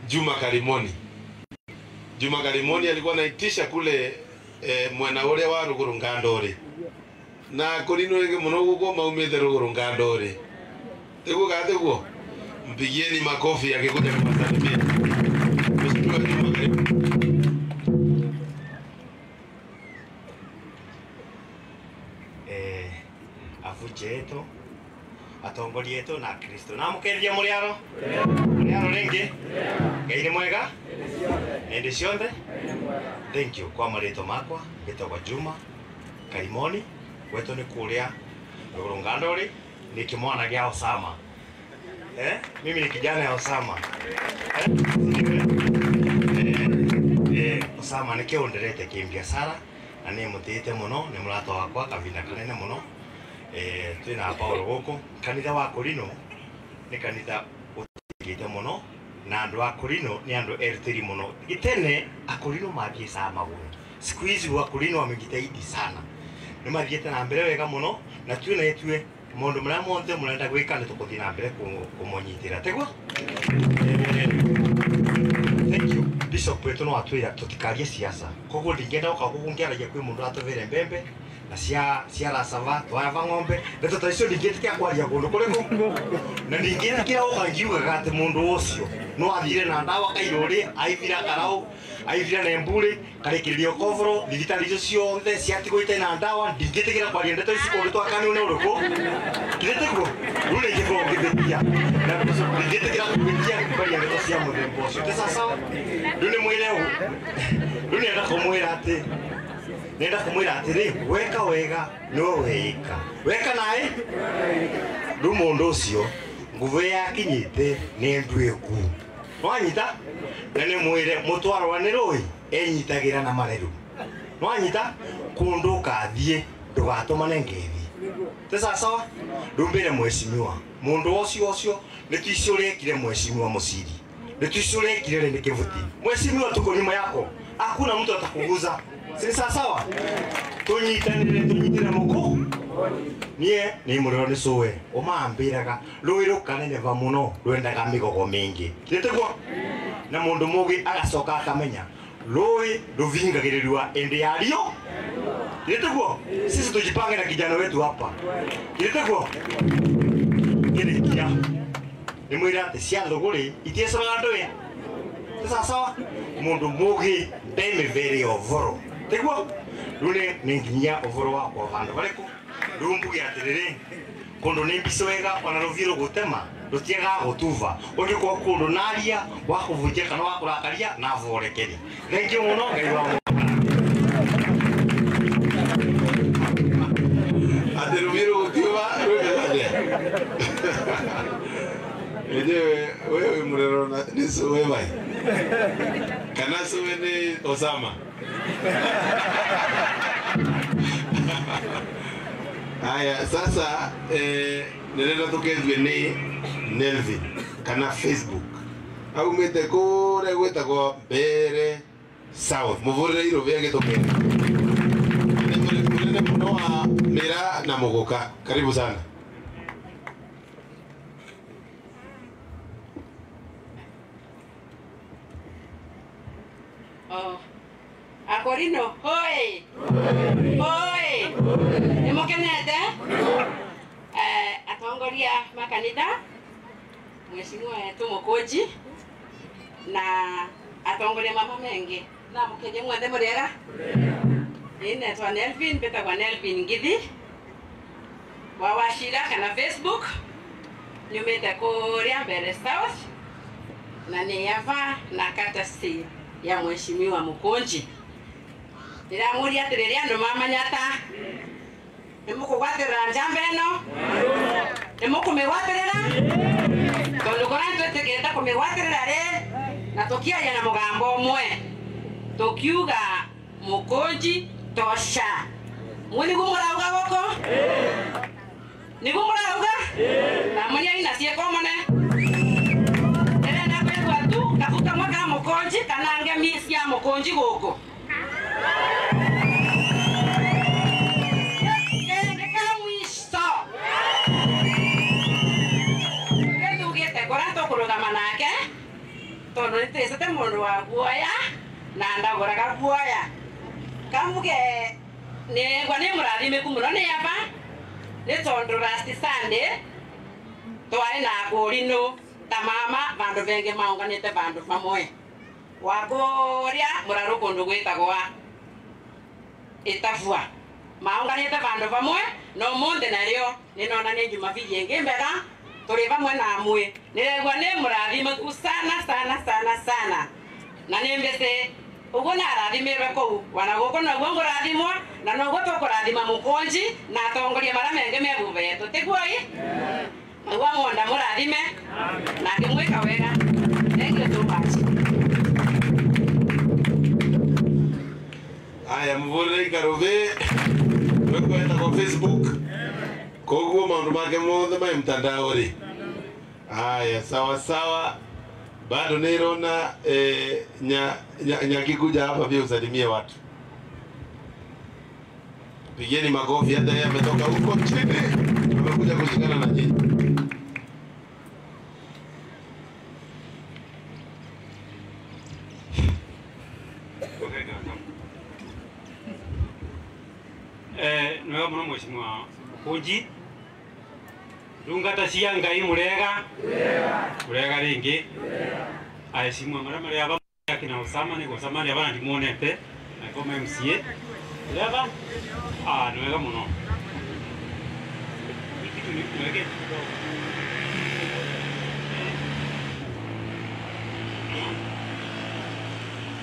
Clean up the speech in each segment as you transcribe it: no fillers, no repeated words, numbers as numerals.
Juma Kalimoni. Juma Kalimoni alikuwa anaitisha kule mwana ule wa Ruguru Ngandore. Na Korino yake muno guko maumete Ruguru Ngandore. Tego gatego. Mpigieni makofi akikuja kuwasalimia. Mheshimiwa Juma Kalimoni. Afucheto atongorieto na Kristo na mukeria muriaro ringi ngai mwega ende cionde. Thank you kwa marito makwa bitagwa Juma Kalimoni wetu ni kuria Ruguru Ngandore ni kimwana gya Osama. Mimi ni kijana ya Osama. Osama ni kionderete kimbiasara na ni mutite muno ni murato wakwa kavinda kanene muno. Twina Paulo goko kanitha wa Korino ni kanitha utigite muno na andu a Korino ni andu eritiri muno. Itene akorino mathie sama gungi siku hizi wa Korino wamejitahidi sana ni mathiete na mbere wega muno na twina etwe mundu mura monte murenda gwika ni tukuthina na mbere kumonyitira tegwa. Thank you Bishop wetu no atwira tutikarie siasa koguo ndingenda ukagukungiaragia kwi mundu atovere mbembe na cia rasava twava ng'ombe na tutaicio ndingitikia kwaria gundu kuriko na ndingitikia ukangiuga gati mundu ucio no athire na ndawa kairuri aivira karau aivira na mburi karekirio kovro thigitari icio ciothe ciatigwite na ndawa ndingitikira kwaria ndeto ici kundu twakani une uriko kiretego rune ngikoro ngithekia na ndingitikira kubitia kwaria ndeto cia muthemba ucio tesa sawa rune mwireu rune ndakomwira ati nenda kumwira atiri weka wega no weka weka nae ndu mundu ucio nguvu yakinyite ni ndweku nwanyita na ni mwire mutwarwa ni rui enyitagira na mareru nwanyita kundu kathie ndugatumane ngethi tesa sawa ndumbire mheshimiwa mundu ucio ni twishurekire mheshimiwa musiri ni twishurekire ni kivuti mheshimiwa tuko nyuma yako hakuna mtu atakuguza. Sasa sawa tunyitire muko nie ni muriro ni suwe umambiraga ruiru kanene va muno rwendaga migogo mingi nditegwa na mundu mugi agacoka akamenya rui ruvingagirirwa ende yario nditegwa sisi tujipange na kijana wetu hapa nditegwa kirikia ni mwira ati cia thuguri itiesora ndoya sasa sawa mundu mugi ndeme very ovoro tegwa rune ninginya ovoro wakwa vandu bariko rumbuge atiriri kundu ni mbisoega ona ruviro gutema rutiega gutuva undi kwa kundu naria wakuvunjia kana wakurakaria na vorekeri thengi muno ngai wa ati ruviro gutiwa wewe murero na nisuwe bai kana suwe ni Osama. Haya sasa nenda tukezwe ni Nelvin kana Facebook au mete kore gweta kwa Mbere South muvurire iro vyake tokeni nende munoa Mira na Muguka karibu sana. Akorino hoi hoi emokenete atongoria makanitha mheshimiwa wetu Mukunji na atongoria mama mengi na mukenye mwende muriega ine twa Nelvin betagwa Nelvin Ngithi wa washira kana Facebook nyumete kuria Mbere South na ni yava na katasi ya mheshimiwa Mukunji ndiramuri atiriri andu mamanyata nimukugwatirira njamba ino nimukumigwatirira tondu kora twetigirite kumigwatirira ri na tukiaria na mugambo umwe tukiuga Mukunji tosha munigu murauga goko nigu murauga na munya ina cieko mone ndirenda kwigua tu kabuka mwaka Mukunji kana ngemi cia Mukunji goko tono nitesete mundu wa guoya na ndaguraga guoya kamuge ne ngwane murathime kumuno ne aba ne tondo last Sunday twari na kurino tamama bandu benge maunganite bandu mamwe wagoria muraruko ndugwitagwa itafua maunganite bandu bamwe no monde naryo ninona ni Jumapili yenge mbega turi bamwe na mwe niregwa ne murathime ku sana sana sana sana na nembese ugo na rathimirwe ko wanagoko na gwo rathimwa na no gwo tokurathima mukonji na tongoria mara menge megube tutiguai wa monda murathime na ngimwika wega thank you so much. Aya mvule karove wekwenda kwa Facebook koguo maundu make mothe mai mtandao ri. Aya sawa sawa bado nirona Nyakikuja hapa pia usalimie watu. Pigeni makofi, hata yeye ametoka huko chini amekuja kushikana na nyinyi. Nwewe muno mheshimiwa Mukunji Rungata cia Ngai murega ringi aishimwa mara mara aba akina Osama ni Osama ni abana ndimonete na koma MCA leba nwega muno ikitu ni nwege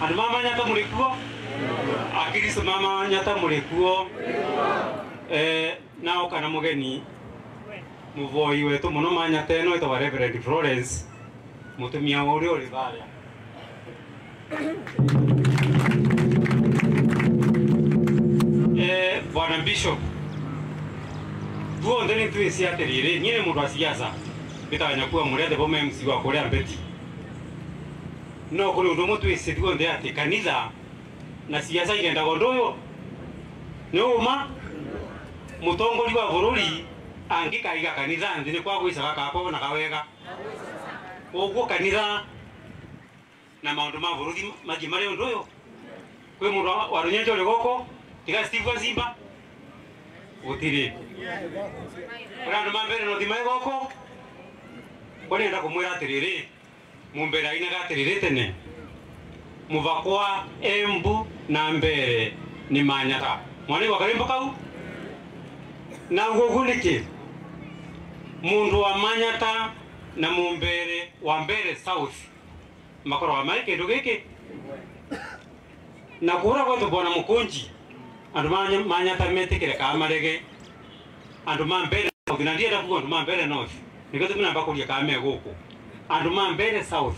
anu mama nyata mulikuo akiristo mama nyata mulikuo nao kana mugeni muvoi wetu muno manyata eno ito Reverend Florence mutumia uri uri baria Bwana Bishop tuo ndeni tuisi atirire nyine mundu wa siasa bitanya kuwa murete bo MC wa kuria mbeti no kuri undu mutu isi tuo ndi ati kanitha na siasa igenda gondoyo neuma mutongori wa bururi angikaiga kanitha ndine kwa gwicaga kako na kawega uguo kanitha na maundu ma bururi maji mari undu uyu kwi mundu wa runyenjo ri goko tiga Steve Zimba utire ora ndo mambere no thima goko kone nda kumwira atiriri mumbera ina gatiriri tene muvakwa Embu na mbere ni manyata mwani wakarimbo kau na ngogulike mundu wa manyata na mumbere wa mbere South makoro wa maike ndugiki na kura kwa Bwana Mukunji andu manyata metikire kamarege andu mambere ngina ndiye ndakugo andu mambere North nikote muna bakulia kame goko andu mambere South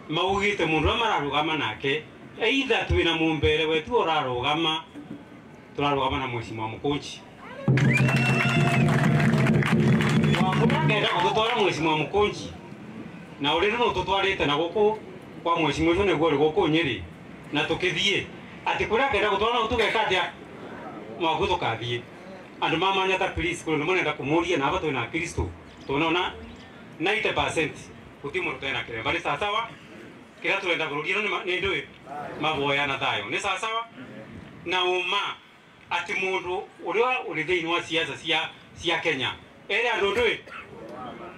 maugite mundu amararugama nake either twina mumbere wetu orarugama turarugama na mheshimiwa Mukunji wakugenda kutwara mheshimiwa Mukunji na uri no tutwarite na goko kwa mheshimiwa ucio niguo ri goko Nyeri na tukithie ati kuria kenda gutwara utugeka atia mwaguto kathie andu mamanyata please kuno monenda kumuria na aba twina Kristo tunaona 90% kutimu tena kire bali sawa kira turenda bururi ni ndui maboya na thayo ni sawa na uma ati mundu uria uri thiini wa siasa cia Kenya ere andu ndui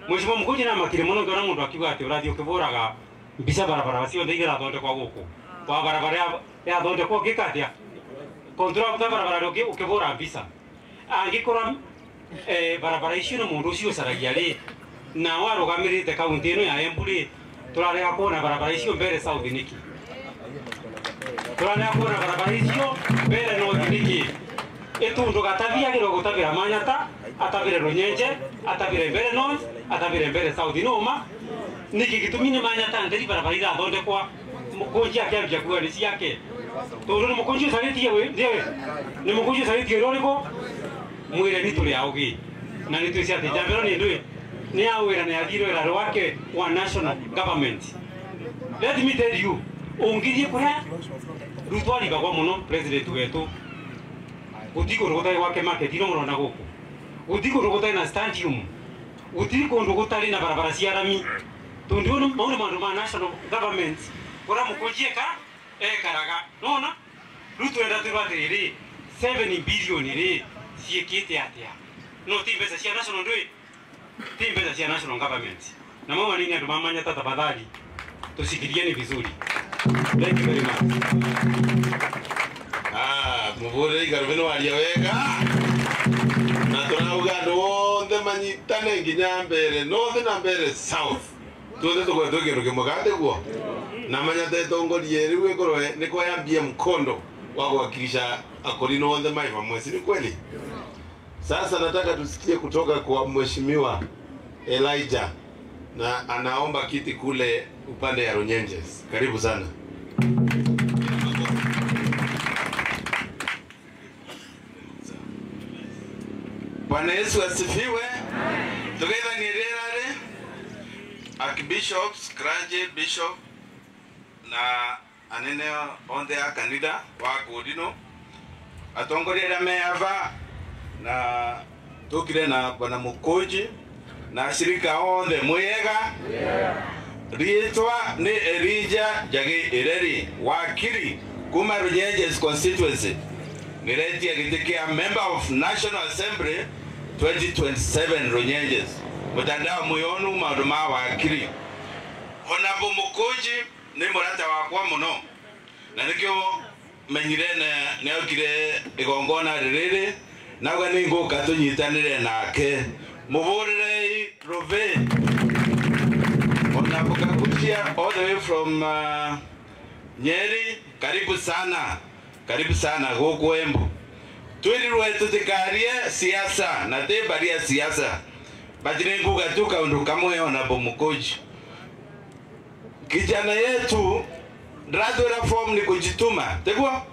mheshimiwa Mukunji na makire muno ngona mundu akiuga ati urathio kiburaga mbica barabara cio ndigera thonde kwa guku kwa barabara ya thonde kwa gikatia kontrol kwa barabara ukibura mbica angikora barabara icio no mundu ucio caragia ri na warugamirite kaunti ino ya Embu ri turarega kuona barabara icio mbere South niki turarega kuona barabara icio mbere North niki etundu gatathia giro gutavira manyata atavire runyenje atavire mbere North atavire mbere South noma niki gitumine manyata ndiri barabara ira thonde kwa Mukunji akiambia kuwa ni ciake tondu ni Mukunji saritie we ndiwe ni Mukunji saritie roriko mwire ni tuli augi na ni tuisi ati jambero ni ndui ni awira na yathiro ira rwake wa national government. Let me tell you ungirie kuria rutwari bagwa muno president wetu utiko rogotai wake market ino murona guku utiko rogotai na stadium utiko ndugutari na barabara cia rami tundiona mauna ma national government kora mukojeka karaga nona ruto enda tibatiri 7 billion ri siekite atia no timbeza cia national ndui timbeza cia national government na mama nini ndo mama nyata tafadhali tusikilieni vizuri. Thank you very much. Muvure igarubino walia wega na tunauga ndonde manyitane nginya mbere north na mbere south tuothe tukwe kindu kimwe guo na manyate tongorie riu ikorwe ni kwa yambia mkondo wa kuwakilisha Akorino on the maiva mwezi. Ni kweli? Sasa nataka tusikie kutoka kwa mheshimiwa Elijah na anaomba kiti kule upande ya Runyenjes. Karibu sana. Bwana Yesu asifiwe. Together ni rerare Archbishop, Scrange Bishop na anene onde akanida wa Godino atongorera meava na tukire na Bwana Mukoji na shirika onde mwega rietwa ni Elijah Jage Ireri wakili kuma Runyenjes constituency niretia gitikia member of National Assembly 2027 Runyenjes mutandao muyonu mauduma wakili Honorable Mukoji ni murata wakwa muno na nikyo menyire ne okire igongona ririri nagwa ningo katunyitanire nake muburire Rove onapokakutia all the way from Nyeri. Karibu sana gogo Embu twirirwe tutikarie siasa na tebaria siasa batire nguga tuka undu kamwe Honorable Mukoji kijana yetu ndradora form ni kujituma tegwa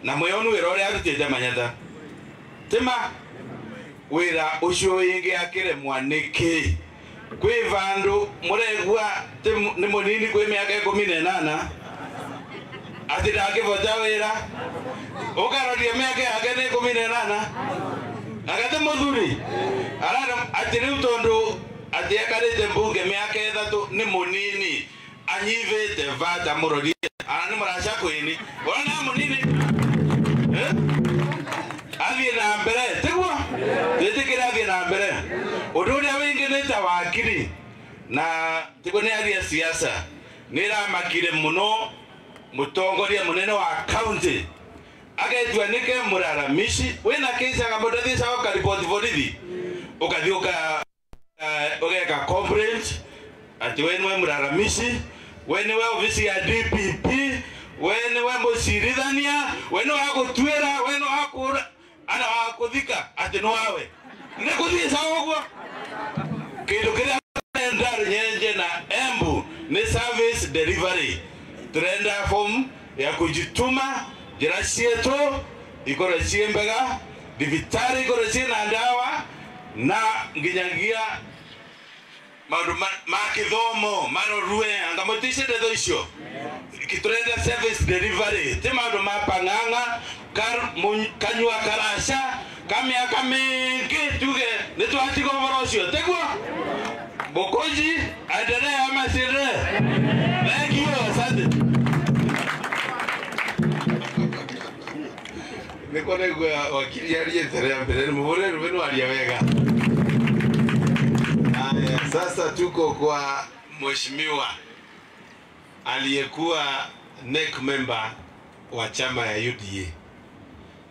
na moyonu wirore atutete manyata tema wira ucio yinge akire mwaniki kwi vandu muregwa ni munini kwi miaka 18 atira akivota wira ukaroria miaka yake ni 18 agate muthuri arara atiri utondu atiakarite mbunge miaka 3 ni munini anyivete vata murodi ana ni murasha kwini ona munini avie na mbere tegwa tetekera avie na mbere uduri awingi neta wakili na tegwa ni aria siasa nira makire muno mutongoria munene wa county agetwa nike muraramishi wena kisa ngabodathi sawa ka report vodithi ukathiuka ugeka complaint ati wenwe muraramishi wenwe ofisi ya DPP wenwe musirithania wenwe agutwira wenwe akura ana akuthika ati no wawe nikuthi sawa gwa kindu kiria ndari Runyenje na Embu ni service delivery trenda form ya kujituma jira cieto ikora ciembega divitari ikora cina ndawa na nginyagia maundu makithomo marorue anga mutishe ndetho icio kiturenda service delivery ti maundu mapang'ang'a kanyua karasha kamiaka mingi tuge nitwatiga uvoro ucio tegwa Mukoji aendelee ama siendelee? Thank you, asante. Nikone kwa wakili aliyeterea mbele mbore rubenu aliyeweka. Sasa tuko kwa mheshimiwa aliyekuwa NEC member wa chama ya UDA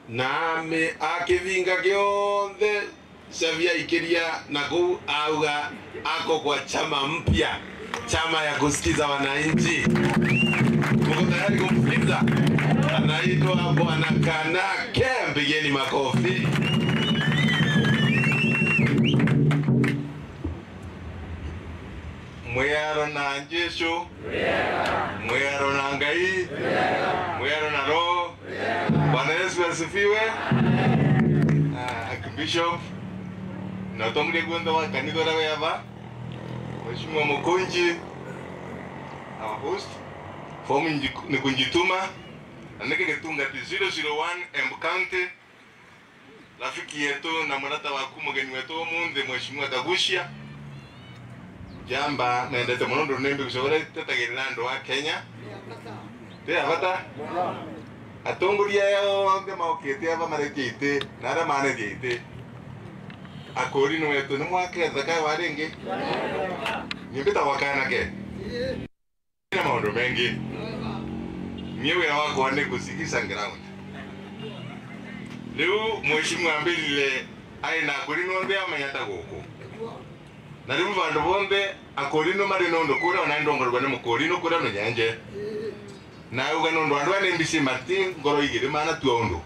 name akivinga gyonthe Xavier Ikiria na ku auga ako kwa chama mpya, chama ya kusikiza wananchi. Mko tayari kumsikiliza? Anaitwa Bwana Kanake, mpigeni makofi. Mweyaro na Jesho, mweyaro na Ngai, mweyaro na Roho. Bwana Yesu asifiwe. Archbishop na tomle gwenda wa kanisa la weva Mheshimiwa Mukonji our host fomu ni kunjituma aneke ketunga 001 Embu County rafiki yetu na mwanata wa mgeni wetu munde Mheshimiwa Tagushia jamba mendete muno nembe kusogora tetagirira ndo wa Kenya te abata atongoria yao nge maokete aba marekete nara mane gete akori no eto no mwake zaka warenge nimbita wakana ke na maondo mengi miewe wako ane kusikisa ground leo mheshimiwa mbele aina akori no nde amanyata goko na leo vandu bonde akori no mari no ndo kura na ndongorwa ne mukori no kura no nyanje na ugano ndo andwa ne mbisi martin ngoro igire mana tuondo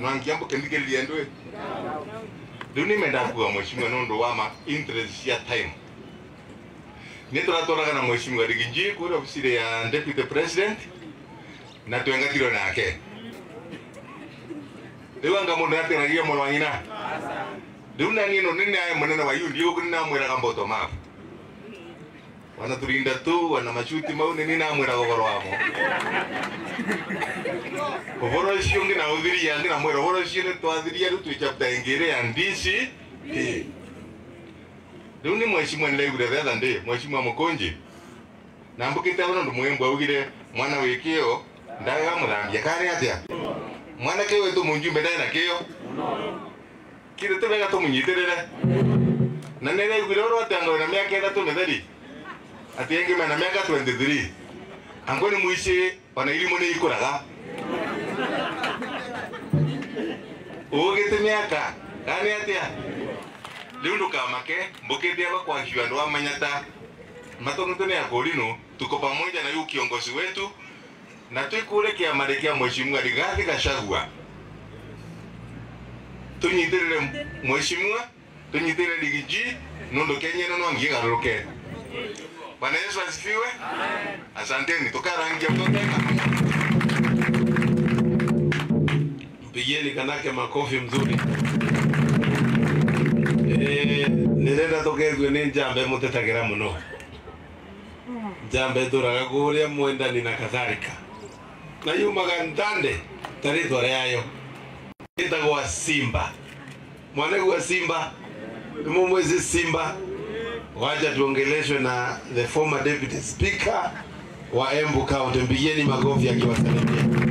nwangiambo kendike liendwe duni menda kwa mheshimiwa ndo wama interest ya time netora toraga na mheshimiwa Riginji kura ofisi ya deputy president na tuenga kilo nake dewa ngamundu ateragia mwana wanyina duna ngino nini aye mwana wa yundi yokuna mwera kamboto mafu wana turinda tu wana machuti maune nina mwera gogoro amo gogoro shiongi na udhiri yangi na mwera gogoro shione tuadhiri ya rutu ichapta ingire ya ndisi duni mheshimiwa nile ugire dhada ndi mheshimiwa Mukonji na mbukita wana ndo muembu ugire mwana wekeo ndaga mudambia kare atia mwana kewe tu munjumbe ndai na keo kire tebega tu munyiterere na nene ugire oro atango na miaka enda tu medali atienge mana miaka 23 angoni muishe wana ilimo ne ikoraga ogete miaka kani atia liundu kamake mbokete aba kwa hiyo ndo amanyata matono ya Kolino tuko pamoja na yu kiongozi wetu na tukule kia marekia mheshimiwa Rigathi Gachagua tunyitirire mheshimiwa tunyitirire Riginji nondo Kenya nono ngiga roke Bwana Yesu asifiwe. Asanteni tukarangia mtoto mpigieni kanake makofi mzuri. Nirenda tugezwe ni njambe mutetagira muno njambe turaga kuria mwendani na kadhalika na yumaga ndande taritwa yayo itagwa Simba mwana wa Simba mwezi Simba waja tuongeleshwe na the former deputy speaker wa Embu County. Mpigieni makofi akiwasalimia.